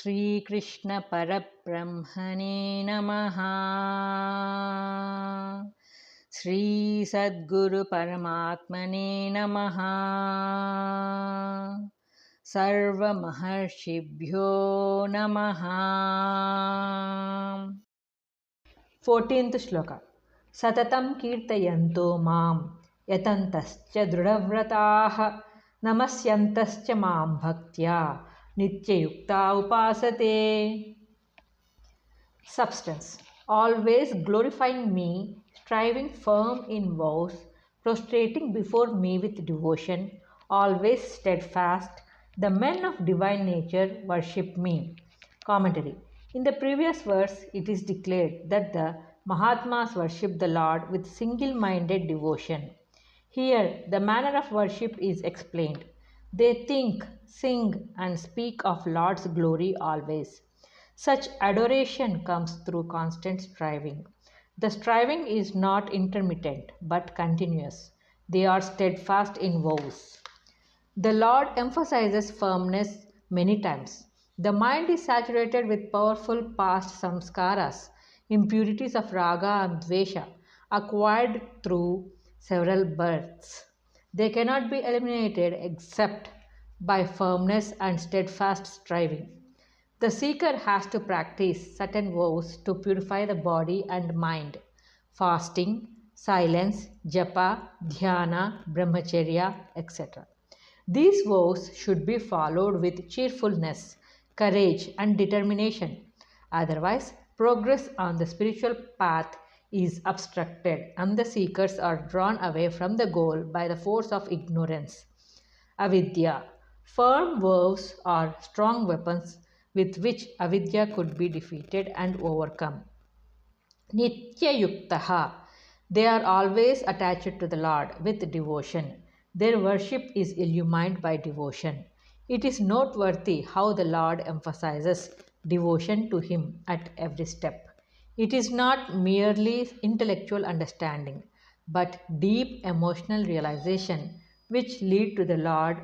Sri Krishna Parabrahmane Namaha. Sri Sadguru Paramatmane Namaha. Sarva Maharshibhyo Namaha. 14th Shloka. Satatam Kirtayanto Mam Yatantascha Drudavratah Namasyantascha Mam Bhaktya Nityayukta Upasate. Substance. Always glorifying me, striving firm in vows, prostrating before me with devotion, always steadfast, the men of divine nature worship me. Commentary. In the previous verse, it is declared that the Mahatmas worship the Lord with single-minded devotion. Here, the manner of worship is explained. They think, sing, and speak of Lord's glory always. Such adoration comes through constant striving. The striving is not intermittent but continuous. They are steadfast in vows. The Lord emphasizes firmness many times. The mind is saturated with powerful past samskaras, impurities of raga and dvesha, acquired through several births. They cannot be eliminated except by firmness and steadfast striving. The seeker has to practice certain vows to purify the body and mind: fasting, silence, japa, dhyana, brahmacharya, etc. These vows should be followed with cheerfulness, courage, and determination. Otherwise, progress on the spiritual path is obstructed and the seekers are drawn away from the goal by the force of ignorance. Avidya. Firm vows are strong weapons with which avidya could be defeated and overcome. Nityayuktaha. They are always attached to the Lord with devotion. Their worship is illumined by devotion. It is noteworthy how the Lord emphasizes devotion to Him at every step. It is not merely intellectual understanding, but deep emotional realization which lead to the Lord.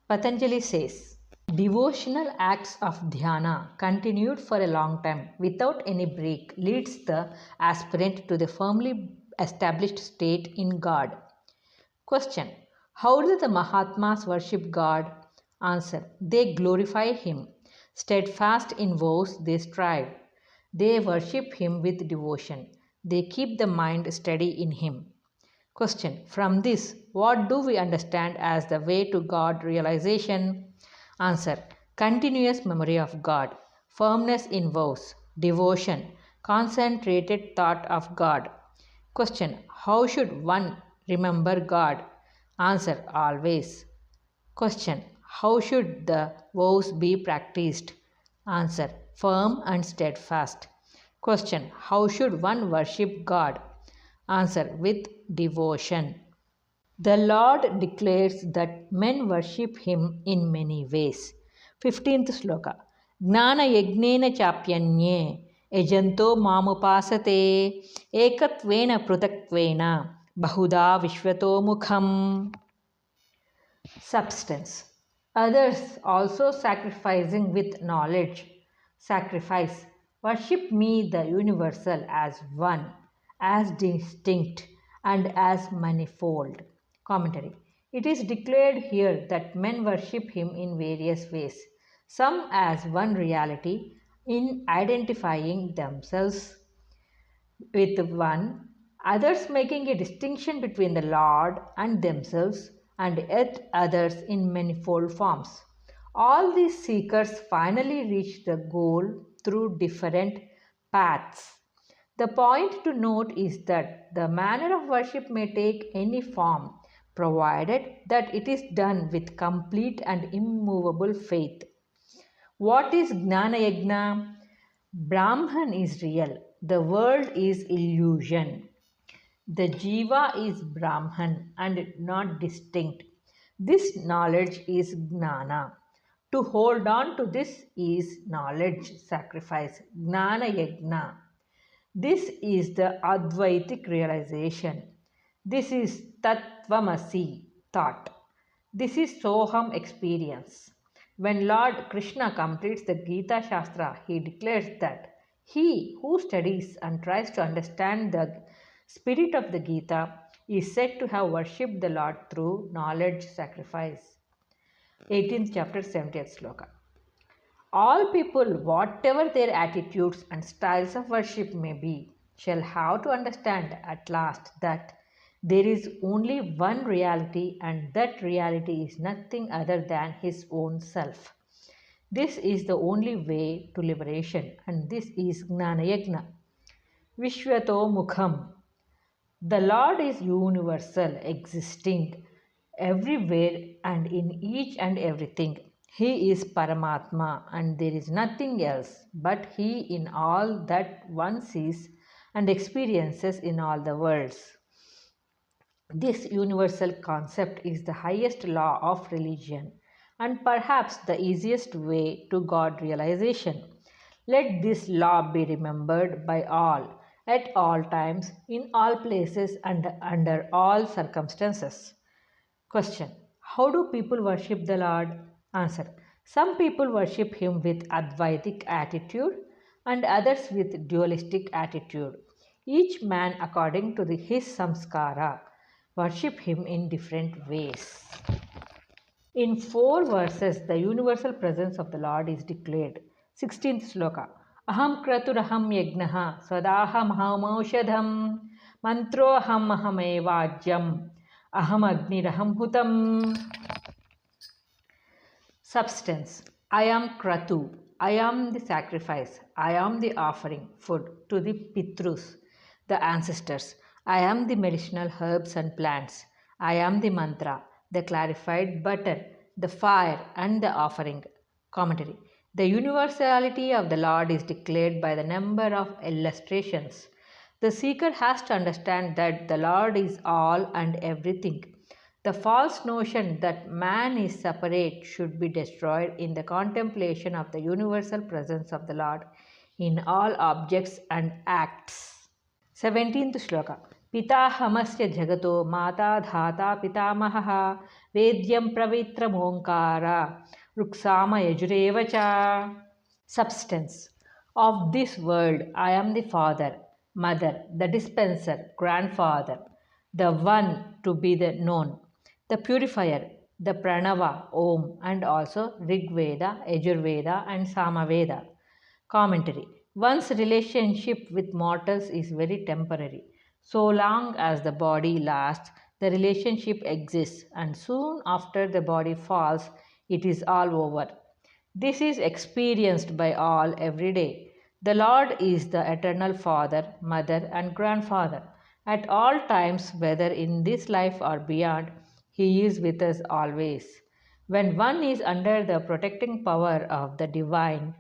Patanjali says, devotional acts of dhyana continued for a long time without any break leads the aspirant to the firmly established state in God. Question. How do the Mahatmas worship God? Answer. They glorify Him. Steadfast in vows they strive. They worship Him with devotion. They keep the mind steady in Him. Question. From this, what do we understand as the way to God realization? Answer. Continuous memory of God, firmness in vows, devotion, concentrated thought of God. Question. How should one remember God? Answer. Always. Question. How should the vows be practiced? Answer. Firm and steadfast. Question. How should one worship God? Answer. With devotion. The Lord declares that men worship Him in many ways. 15th Sloka. Gnana yagnena chapyanye ejanto mamupasate ekatvena prutaktvena bahuda vishvato mukham. Substance. Others also sacrificing with knowledge. Sacrifice. Worship me, the universal, as one, as distinct, and as manifold. Commentary. It is declared here that men worship Him in various ways, some as one reality in identifying themselves with one, others making a distinction between the Lord and themselves, and yet others in manifold forms. All these seekers finally reach the goal through different paths. The point to note is that the manner of worship may take any form, provided that it is done with complete and immovable faith. What is Gnana Yajna? Brahman is real. The world is illusion. The Jiva is Brahman and not distinct. This knowledge is Gnana. To hold on to this is knowledge, sacrifice, Gnana Yajna. This is the Advaitic realization. This is Tattvamasi, thought. This is Soham, experience. When Lord Krishna completes the Gita Shastra, he declares that he who studies and tries to understand the spirit of the Gita is said to have worshipped the Lord through knowledge sacrifice. 18th chapter 70th sloka. All people, whatever their attitudes and styles of worship may be, shall have to understand at last that there is only one reality, and that reality is nothing other than his own self. This is the only way to liberation, and this is Gnana Yajna. Vishwato Mukham. The Lord is universal, existing everywhere and in each and everything. He is Paramatma, and there is nothing else but He in all that one sees and experiences in all the worlds. This universal concept is the highest law of religion and perhaps the easiest way to God realization. Let this law be remembered by all, at all times, in all places, and under all circumstances. Question. How do people worship the Lord? Answer. Some people worship Him with Advaitic attitude and others with dualistic attitude. Each man, according to his samskara, worship Him in different ways. In 4 verses, the universal presence of the Lord is declared. 16th sloka. Aham kraturaham yagnaha swadaham ahamaushadham mantroham ahamevajyam aham agniraham hutam. Substance. I am kratu. I am the sacrifice. I am the offering, food to the pitrus, the ancestors. I am the medicinal herbs and plants. I am the mantra, the clarified butter, the fire, and the offering. Commentary. The universality of the Lord is declared by the number of illustrations. The seeker has to understand that the Lord is all and everything. The false notion that man is separate should be destroyed in the contemplation of the universal presence of the Lord in all objects and acts. 17th shloka. Pitahamasya jagato mata dhata pitamaha vedyam pravitram onkara ruksama yajurevacha. Substance. Of this world, I am the father, mother, the dispenser, grandfather, the one to be the known, the purifier, the pranava, om, and also Rig Veda, Yajurveda, and Samaveda. Commentary. One's relationship with mortals is very temporary. So long as the body lasts, the relationship exists, and soon after the body falls, it is all over. This is experienced by all every day. The Lord is the eternal Father, Mother, and Grandfather. At all times, whether in this life or beyond, He is with us always. When one is under the protecting power of the divine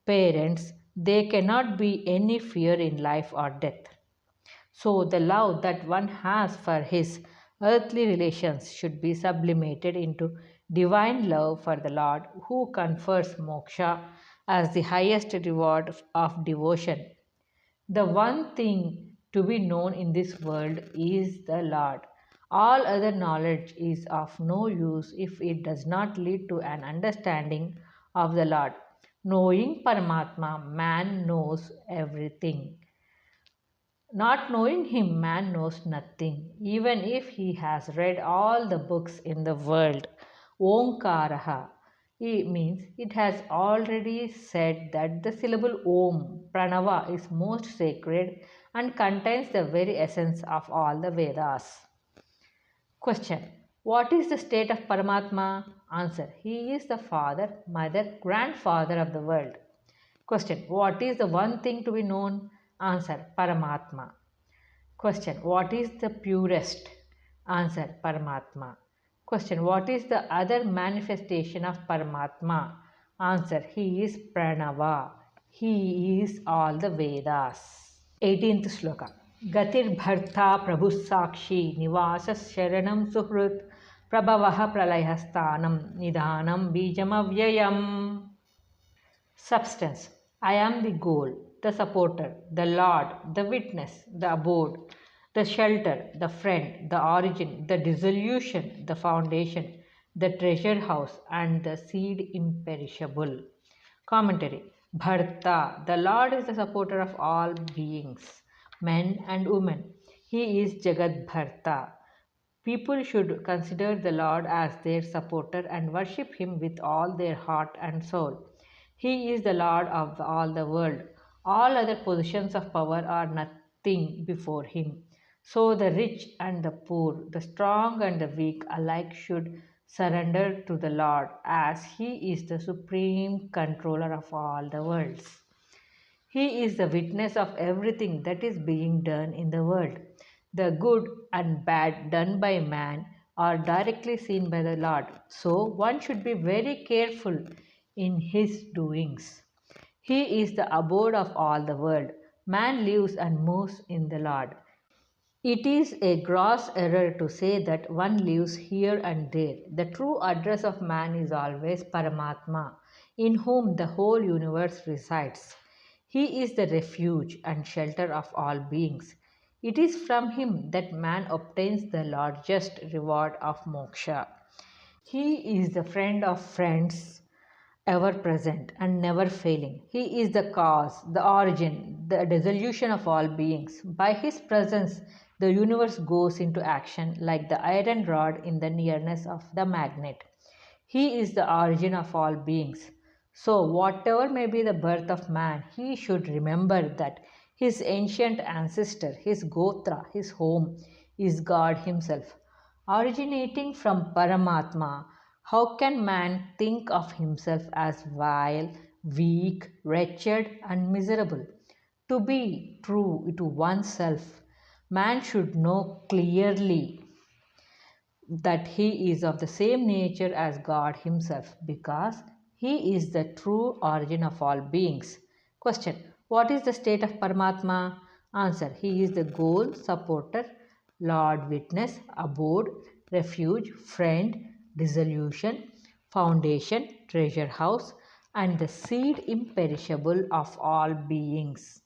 parents, there cannot be any fear in life or death. So, the love that one has for his earthly relations should be sublimated into divine love for the Lord, who confers moksha as the highest reward of devotion. The one thing to be known in this world is the Lord. All other knowledge is of no use if it does not lead to an understanding of the Lord. Knowing Paramatma, man knows everything. Not knowing Him, man knows nothing, even if he has read all the books in the world. Omkaraha. It means it has already said that the syllable Om, Pranava, is most sacred and contains the very essence of all the Vedas. Question. What is the state of Paramatma? Answer. He is the father, mother, grandfather of the world. Question. What is the one thing to be known? Answer. Paramatma. Question. What is the purest? Answer. Paramatma. Question. What is the other manifestation of Paramatma? Answer. He is Pranava. He is all the Vedas. 18th sloka. Gatir bharta prabhu sakshi nivasas sharanam suhrut prabhavaha pralayhastanam nidhanam bijamavyayam. Substance. I am the goal, the supporter, the Lord, the witness, the abode, the shelter, the friend, the origin, the dissolution, the foundation, the treasure house, and the seed imperishable. Commentary. Bharta, the Lord is the supporter of all beings, men and women. He is Jagat Bharta. People should consider the Lord as their supporter and worship Him with all their heart and soul. He is the Lord of all the world. All other positions of power are nothing before Him. So the rich and the poor, the strong and the weak alike should surrender to the Lord as He is the supreme controller of all the worlds. He is the witness of everything that is being done in the world. The good and bad done by man are directly seen by the Lord. So one should be very careful in his doings. He is the abode of all the world. Man lives and moves in the Lord. It is a gross error to say that one lives here and there. The true address of man is always Paramatma, in whom the whole universe resides. He is the refuge and shelter of all beings. It is from him that man obtains the largest reward of moksha. He is the friend of friends, ever present and never failing. He is the cause, the origin, the dissolution of all beings. By His presence, the universe goes into action like the iron rod in the nearness of the magnet. He is the origin of all beings. So, whatever may be the birth of man, he should remember that his ancient ancestor, his Gotra, his home, is God Himself. Originating from Paramatma, how can man think of himself as vile, weak, wretched, and miserable? To be true to oneself, man should know clearly that he is of the same nature as God Himself because He is the true origin of all beings. Question. What is the state of Paramatma? Answer. He is the goal, supporter, Lord witness, abode, refuge, friend, dissolution, foundation, treasure house, and the seed imperishable of all beings.